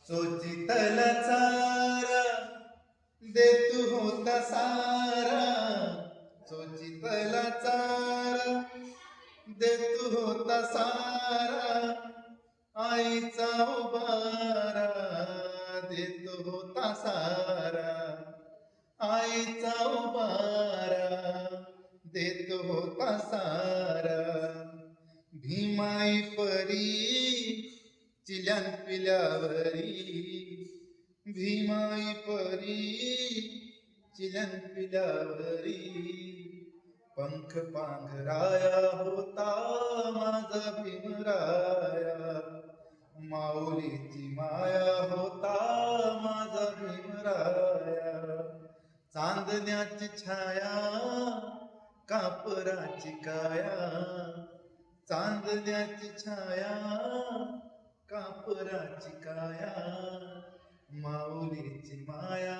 सोचितला चारा दे तू होता सारा, सोचितला चारा दे तू होता सारा, आईचा उबारा देत होता सारा, आईचा उबारा देत होता सारा. भीमाई परी चिल्यान पिल्यावरी, भीमाई परी चिल्यान पिल्यावरी, पंख पांघराया होता माझा भीमराया, माऊलीची माया होता माझा भीमराया. चांदण्याची छाया कापराची काया, चांदण्याची छाया कापराची काया, माऊलीची माया